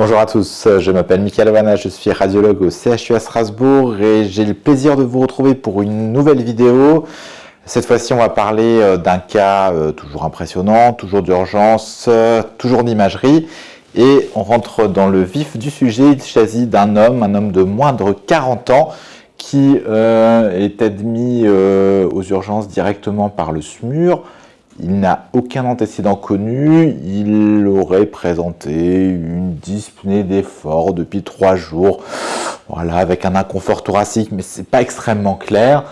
Bonjour à tous, je m'appelle Michael Wana, je suis radiologue au CHU à Strasbourg et j'ai le plaisir de vous retrouver pour une nouvelle vidéo. Cette fois-ci, on va parler d'un cas toujours impressionnant, toujours d'urgence, toujours d'imagerie. Et on rentre dans le vif du sujet. Il s'agit d'un homme, un homme de moins de 40 ans qui est admis aux urgences directement par le SMUR. Il n'a aucun antécédent connu, il aurait présenté une dyspnée d'effort depuis 3 jours, voilà, avec un inconfort thoracique, mais c'est pas extrêmement clair.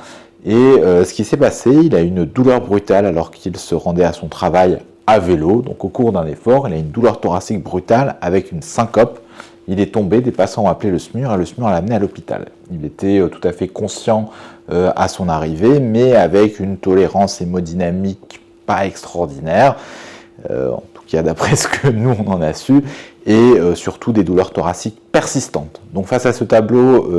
Et ce qui s'est passé, il a une douleur brutale alors qu'il se rendait à son travail à vélo, donc au cours d'un effort, il a une douleur thoracique brutale avec une syncope. Il est tombé, des passants ont appelé le SMUR et le SMUR l'a amené à l'hôpital. Il était tout à fait conscient à son arrivée, mais avec une tolérance hémodynamique pas extraordinaire, en tout cas d'après ce que nous on en a su, et surtout des douleurs thoraciques persistantes. Donc face à ce tableau,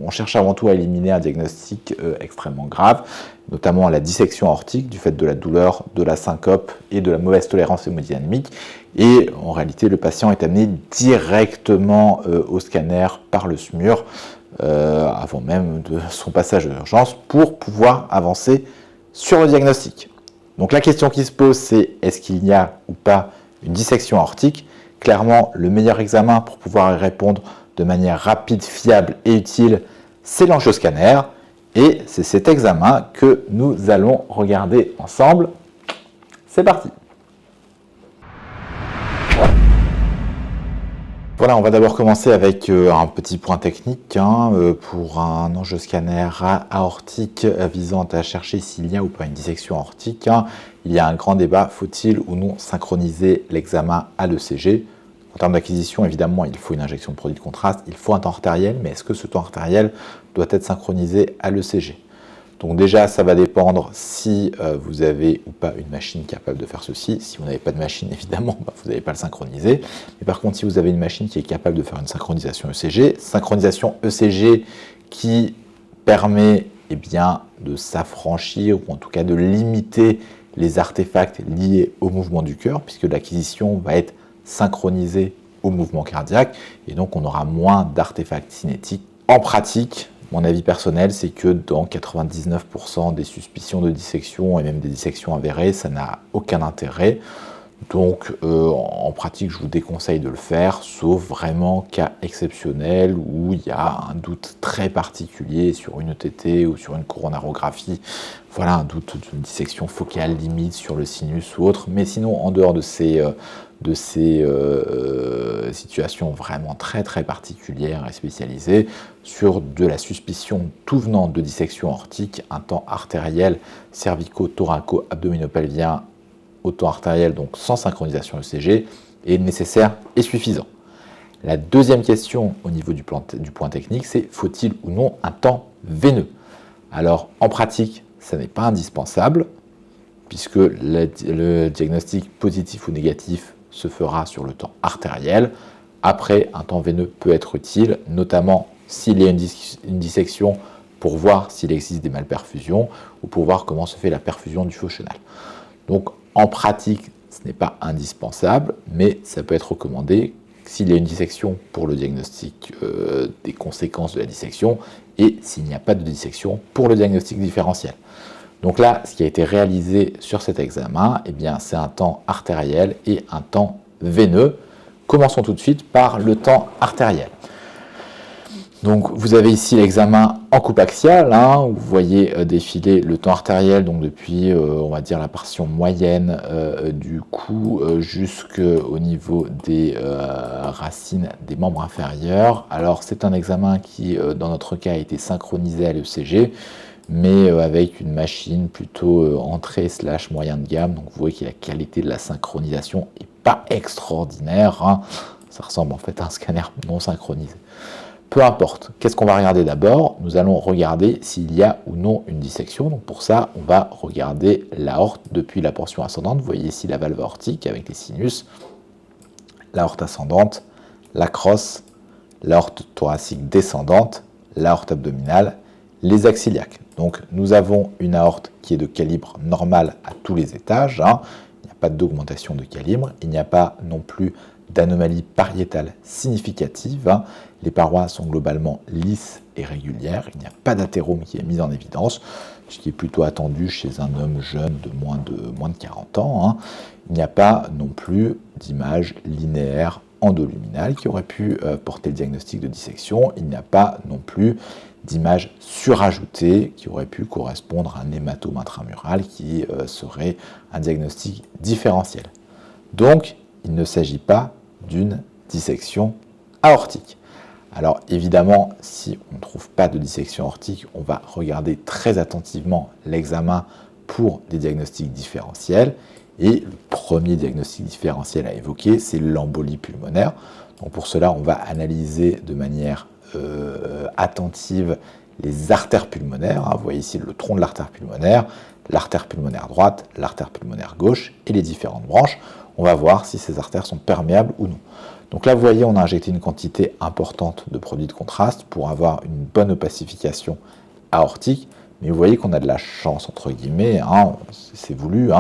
on cherche avant tout à éliminer un diagnostic extrêmement grave, notamment la dissection aortique du fait de la douleur, de la syncope et de la mauvaise tolérance hémodynamique. Et en réalité, le patient est amené directement au scanner par le SMUR, avant même de son passage aux urgences, pour pouvoir avancer sur le diagnostic. Donc la question qui se pose, c'est est-ce qu'il y a ou pas une dissection aortique? Clairement, le meilleur examen pour pouvoir y répondre de manière rapide, fiable et utile, c'est l'angioscanner. Et c'est cet examen que nous allons regarder ensemble. C'est parti! Voilà, on va d'abord commencer avec un petit point technique pour un angioscanner aortique visant à chercher s'il y a ou pas une dissection aortique. Il y a un grand débat, faut-il ou non synchroniser l'examen à l'ECG? En termes d'acquisition, évidemment, il faut une injection de produit de contraste, il faut un temps artériel, mais est-ce que ce temps artériel doit être synchronisé à l'ECG? Donc déjà, ça va dépendre si vous avez ou pas une machine capable de faire ceci. Si vous n'avez pas de machine, évidemment, vous n'allez pas le synchroniser. Mais par contre, si vous avez une machine qui est capable de faire une synchronisation ECG qui permet de s'affranchir ou en tout cas de limiter les artefacts liés au mouvement du cœur, puisque l'acquisition va être synchronisée au mouvement cardiaque, et donc on aura moins d'artefacts cinétiques. En pratique, mon avis personnel, c'est que dans 99% des suspicions de dissection et même des dissections avérées, ça n'a aucun intérêt. Donc en pratique, je vous déconseille de le faire, sauf vraiment cas exceptionnel où il y a un doute très particulier sur une ETT ou sur une coronarographie. Voilà, un doute d'une dissection focale limite sur le sinus ou autre. Mais sinon, en dehors de ces situations vraiment très très particulières et spécialisées, sur de la suspicion tout venant de dissection aortique, un temps artériel cervico-thoraco-abdominopelvien au temps artériel, donc sans synchronisation ECG, est nécessaire et suffisant. La deuxième question au niveau du point technique, c'est faut-il ou non un temps veineux? Alors en pratique, ça n'est pas indispensable, puisque le diagnostic positif ou négatif se fera sur le temps artériel. Après, un temps veineux peut être utile, notamment s'il y a une dissection pour voir s'il existe des malperfusions ou pour voir comment se fait la perfusion du foie chenal. Donc en pratique, ce n'est pas indispensable, mais ça peut être recommandé s'il y a une dissection pour le diagnostic des conséquences de la dissection et s'il n'y a pas de dissection pour le diagnostic différentiel. Donc là, ce qui a été réalisé sur cet examen, c'est un temps artériel et un temps veineux. Commençons tout de suite par le temps artériel. Donc vous avez ici l'examen en coupe axiale, où vous voyez défiler le temps artériel donc depuis on va dire la portion moyenne du cou jusqu'au niveau des racines des membres inférieurs. Alors c'est un examen qui dans notre cas a été synchronisé à l'ECG, mais avec une machine plutôt entrée / moyen de gamme. Donc vous voyez que la qualité de la synchronisation n'est pas extraordinaire. Ça ressemble en fait à un scanner non synchronisé. Peu importe, qu'est-ce qu'on va regarder d'abord? Nous allons regarder s'il y a ou non une dissection. Donc pour ça, on va regarder l'aorte depuis la portion ascendante. Vous voyez ici la valve aortique avec les sinus, l'aorte ascendante, la crosse, l'aorte thoracique descendante, l'aorte abdominale, les axes iliaques. Donc nous avons une aorte qui est de calibre normal à tous les étages. Il n'y a pas d'augmentation de calibre, il n'y a pas non plus d'anomalies pariétales significatives. Les parois sont globalement lisses et régulières. Il n'y a pas d'athérome qui est mis en évidence, ce qui est plutôt attendu chez un homme jeune de moins de 40 ans. Il n'y a pas non plus d'image linéaire endoluminale qui aurait pu porter le diagnostic de dissection. Il n'y a pas non plus d'image surajoutée qui aurait pu correspondre à un hématome intramural qui serait un diagnostic différentiel. Donc, il ne s'agit pas d'une dissection aortique. Alors évidemment, si on ne trouve pas de dissection aortique, on va regarder très attentivement l'examen pour des diagnostics différentiels. Et le premier diagnostic différentiel à évoquer, c'est l'embolie pulmonaire. Donc pour cela, on va analyser de manière attentive les artères pulmonaires. Vous voyez ici le tronc de l'artère pulmonaire droite, l'artère pulmonaire gauche et les différentes branches. On va voir si ces artères sont perméables ou non. Donc là, vous voyez, on a injecté une quantité importante de produits de contraste pour avoir une bonne opacification aortique. Mais vous voyez qu'on a de la chance, entre guillemets, c'est voulu.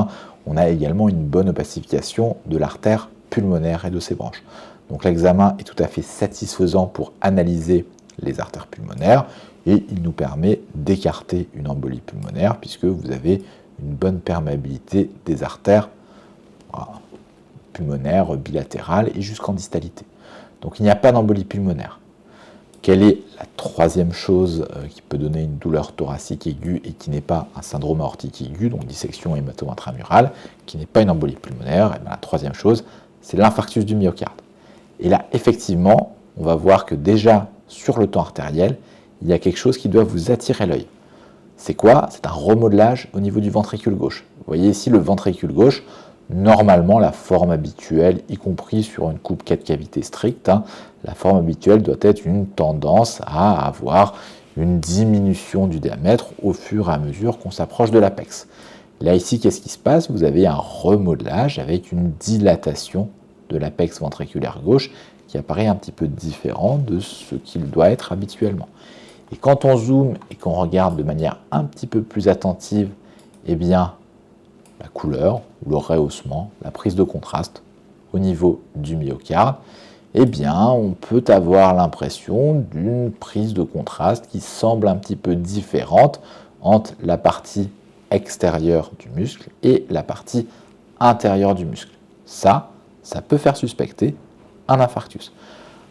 On a également une bonne opacification de l'artère pulmonaire et de ses branches. Donc l'examen est tout à fait satisfaisant pour analyser les artères pulmonaires et il nous permet d'écarter une embolie pulmonaire puisque vous avez une bonne perméabilité des artères pulmonaires bilatérales et jusqu'en distalité. Donc il n'y a pas d'embolie pulmonaire. Quelle est la troisième chose qui peut donner une douleur thoracique aiguë et qui n'est pas un syndrome aortique aigu, donc dissection hématome intramural, qui n'est pas une embolie pulmonaire? Et bien, la troisième chose, c'est l'infarctus du myocarde. Et là, effectivement, on va voir que déjà, sur le temps artériel, il y a quelque chose qui doit vous attirer l'œil. C'est quoi? C'est un remodelage au niveau du ventricule gauche. Vous voyez ici le ventricule gauche, normalement la forme habituelle, y compris sur une coupe 4 cavités stricte, la forme habituelle doit être une tendance à avoir une diminution du diamètre au fur et à mesure qu'on s'approche de l'apex. Là ici, qu'est-ce qui se passe? Vous avez un remodelage avec une dilatation de l'apex ventriculaire gauche qui apparaît un petit peu différent de ce qu'il doit être habituellement. Et quand on zoome et qu'on regarde de manière un petit peu plus attentive, eh bien, la couleur, le rehaussement, la prise de contraste au niveau du myocarde, eh bien, on peut avoir l'impression d'une prise de contraste qui semble un petit peu différente entre la partie extérieure du muscle et la partie intérieure du muscle. Ça peut faire suspecter un infarctus.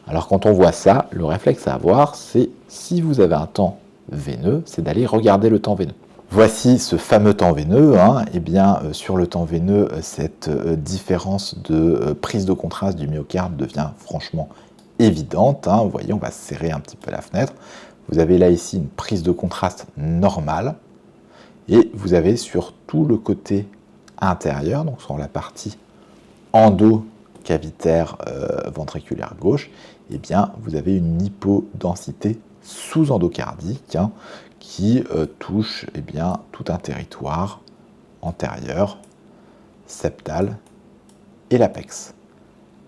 Alors quand on voit ça, le réflexe à avoir, c'est si vous avez un temps veineux, c'est d'aller regarder le temps veineux. Voici ce fameux temps veineux. Eh bien, sur le temps veineux, cette différence de prise de contraste du myocarde devient franchement évidente. Vous voyez, on va serrer un petit peu la fenêtre. Vous avez là ici une prise de contraste normale. Et vous avez sur tout le côté intérieur, donc sur la partie endocavitaire ventriculaire gauche, eh bien, vous avez une hypodensité sous-endocardique qui touche eh bien, tout un territoire antérieur, septal et l'apex.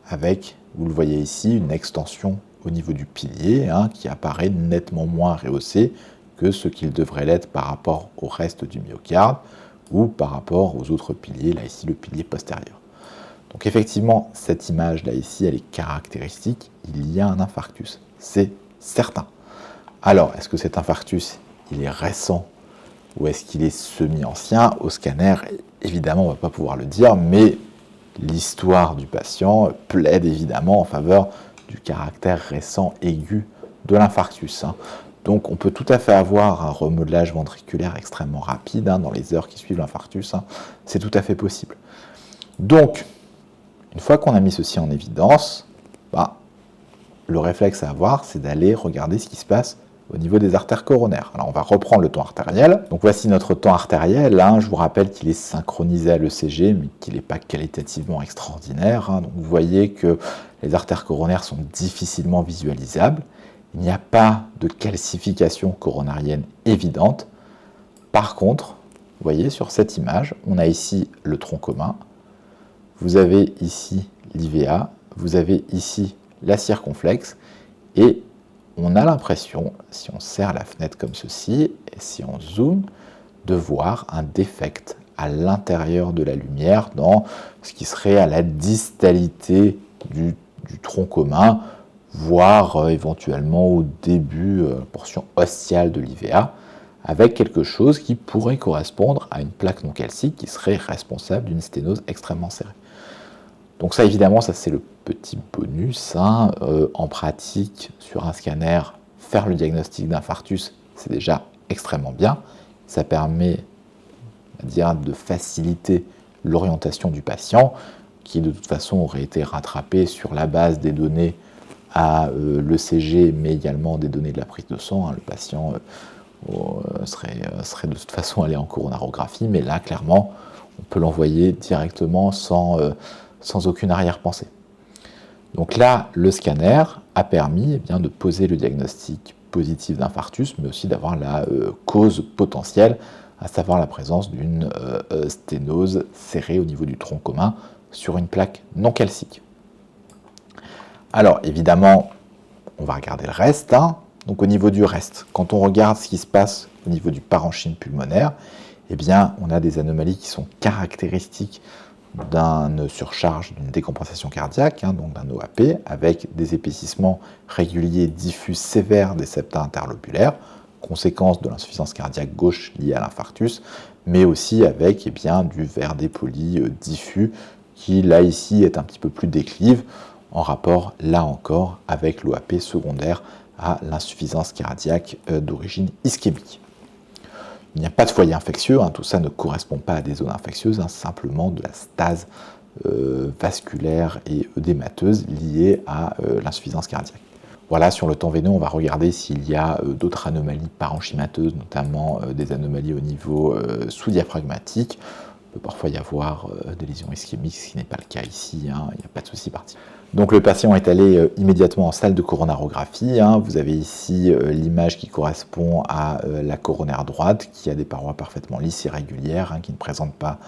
Avec, vous le voyez ici, une extension au niveau du pilier qui apparaît nettement moins rehaussée que ce qu'il devrait l'être par rapport au reste du myocarde ou par rapport aux autres piliers, là ici le pilier postérieur. Donc effectivement, cette image là ici, elle est caractéristique, il y a un infarctus, c'est certain. Alors, est-ce que cet infarctus, il est récent ou est-ce qu'il est semi-ancien? Au scanner, évidemment, on ne va pas pouvoir le dire, mais l'histoire du patient plaide évidemment en faveur du caractère récent aigu de l'infarctus. Donc on peut tout à fait avoir un remodelage ventriculaire extrêmement rapide dans les heures qui suivent l'infarctus, c'est tout à fait possible. Donc, une fois qu'on a mis ceci en évidence, le réflexe à avoir, c'est d'aller regarder ce qui se passe au niveau des artères coronaires. Alors on va reprendre le temps artériel. Donc voici notre temps artériel. Je vous rappelle qu'il est synchronisé à l'ECG, mais qu'il n'est pas qualitativement extraordinaire. Donc vous voyez que les artères coronaires sont difficilement visualisables. Il n'y a pas de calcification coronarienne évidente. Par contre, vous voyez sur cette image, on a ici le tronc commun. Vous avez ici l'IVA, vous avez ici la circonflexe, et on a l'impression, si on serre la fenêtre comme ceci, et si on zoome, de voir un défect à l'intérieur de la lumière, dans ce qui serait à la distalité du du tronc commun, voire éventuellement au début, portion ostiale de l'IVA, avec quelque chose qui pourrait correspondre à une plaque non calcique qui serait responsable d'une sténose extrêmement serrée. Donc ça, évidemment, ça c'est le petit bonus. En pratique, sur un scanner, faire le diagnostic d'infarctus, c'est déjà extrêmement bien. Ça permet de faciliter l'orientation du patient, qui de toute façon aurait été rattrapé sur la base des données à l'ECG, mais également des données de la prise de sang. Le patient serait de toute façon allé en coronarographie, mais là, clairement, on peut l'envoyer directement sans aucune arrière-pensée. Donc là, le scanner a permis de poser le diagnostic positif d'infarctus, mais aussi d'avoir la cause potentielle, à savoir la présence d'une sténose serrée au niveau du tronc commun sur une plaque non calcique. Alors évidemment, on va regarder le reste. Donc au niveau du reste, quand on regarde ce qui se passe au niveau du parenchyme pulmonaire, eh bien, on a des anomalies qui sont caractéristiques d'une surcharge, d'une décompensation cardiaque, donc d'un OAP, avec des épaississements réguliers diffus sévères des septa interlobulaires, conséquence de l'insuffisance cardiaque gauche liée à l'infarctus, mais aussi avec du verre dépoli diffus, qui là ici est un petit peu plus déclive, en rapport là encore avec l'OAP secondaire à l'insuffisance cardiaque d'origine ischémique. Il n'y a pas de foyer infectieux, tout ça ne correspond pas à des zones infectieuses, simplement de la stase vasculaire et œdémateuse liée à l'insuffisance cardiaque. Voilà, sur le temps veineux, on va regarder s'il y a d'autres anomalies parenchymateuses, notamment des anomalies au niveau sous-diaphragmatique. Il peut parfois y avoir des lésions ischémiques, ce qui n'est pas le cas ici, il n'y a pas de souci particulier. Donc le patient est allé immédiatement en salle de coronarographie. Vous avez ici l'image qui correspond à la coronaire droite, qui a des parois parfaitement lisses et régulières, qui ne présentent pas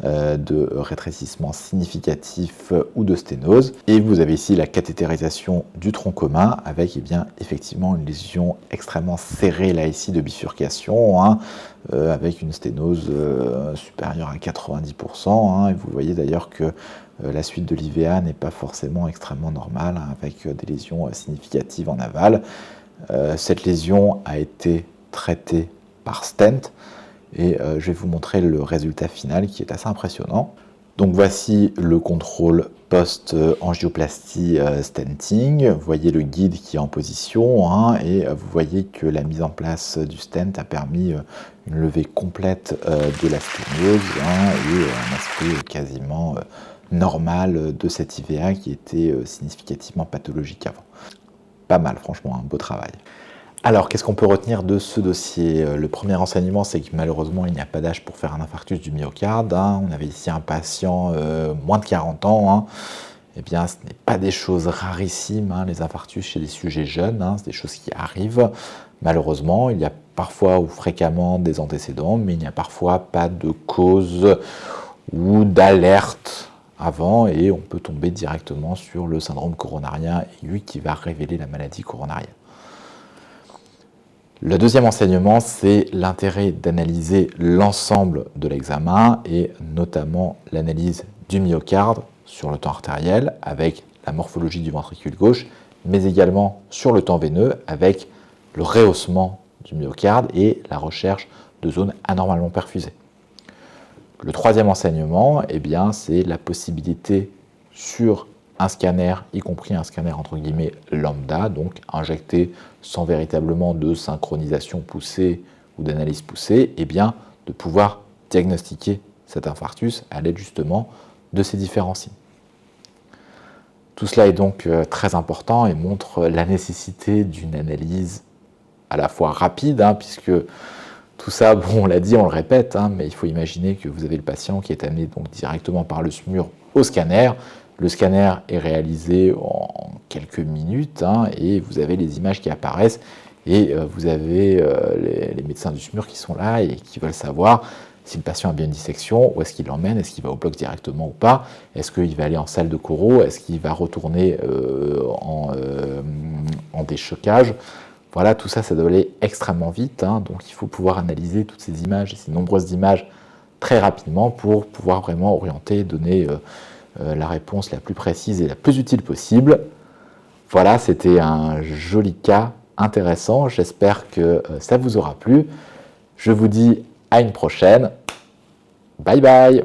de rétrécissement significatif ou de sténose. Et vous avez ici la cathétérisation du tronc commun avec effectivement une lésion extrêmement serrée là ici de bifurcation, avec une sténose supérieure à 90%. Et vous voyez d'ailleurs que la suite de l'IVA n'est pas forcément extrêmement normale, avec des lésions significatives en aval. Cette lésion a été traitée par stent, et je vais vous montrer le résultat final qui est assez impressionnant. Donc voici le contrôle post-angioplastie stenting. Vous voyez le guide qui est en position, et vous voyez que la mise en place du stent a permis une levée complète de la sténose, et un aspect quasiment normal de cette IVA qui était significativement pathologique avant. Pas mal, franchement, un beau travail. Alors, qu'est-ce qu'on peut retenir de ce dossier? Le premier renseignement, c'est que malheureusement, il n'y a pas d'âge pour faire un infarctus du myocarde. On avait ici un patient moins de 40 ans. Eh bien, ce n'est pas des choses rarissimes, les infarctus chez des sujets jeunes. C'est des choses qui arrivent. Malheureusement, il y a parfois ou fréquemment des antécédents, mais il n'y a parfois pas de cause ou d'alerte avant, et on peut tomber directement sur le syndrome coronarien aigu qui va révéler la maladie coronarienne. Le deuxième enseignement, c'est l'intérêt d'analyser l'ensemble de l'examen, et notamment l'analyse du myocarde sur le temps artériel avec la morphologie du ventricule gauche, mais également sur le temps veineux avec le rehaussement du myocarde et la recherche de zones anormalement perfusées. Le troisième enseignement, c'est la possibilité sur un scanner, y compris un scanner entre guillemets lambda, donc injecté sans véritablement de synchronisation poussée ou d'analyse poussée, de pouvoir diagnostiquer cet infarctus à l'aide justement de ces différents signes. Tout cela est donc très important et montre la nécessité d'une analyse à la fois rapide, puisque tout ça, on l'a dit, on le répète, mais il faut imaginer que vous avez le patient qui est amené donc directement par le SMUR au scanner. Le scanner est réalisé en quelques minutes, et vous avez les images qui apparaissent, et vous avez les médecins du SMUR qui sont là et qui veulent savoir si le patient a bien une dissection, où est-ce qu'il l'emmène, est-ce qu'il va au bloc directement ou pas, est-ce qu'il va aller en salle de choro, est-ce qu'il va retourner en déchocage. Voilà, tout ça, ça doit aller extrêmement vite, donc il faut pouvoir analyser toutes ces images, ces nombreuses images très rapidement pour pouvoir vraiment orienter, donner la réponse la plus précise et la plus utile possible. Voilà, c'était un joli cas intéressant. J'espère que ça vous aura plu. Je vous dis à une prochaine. Bye bye!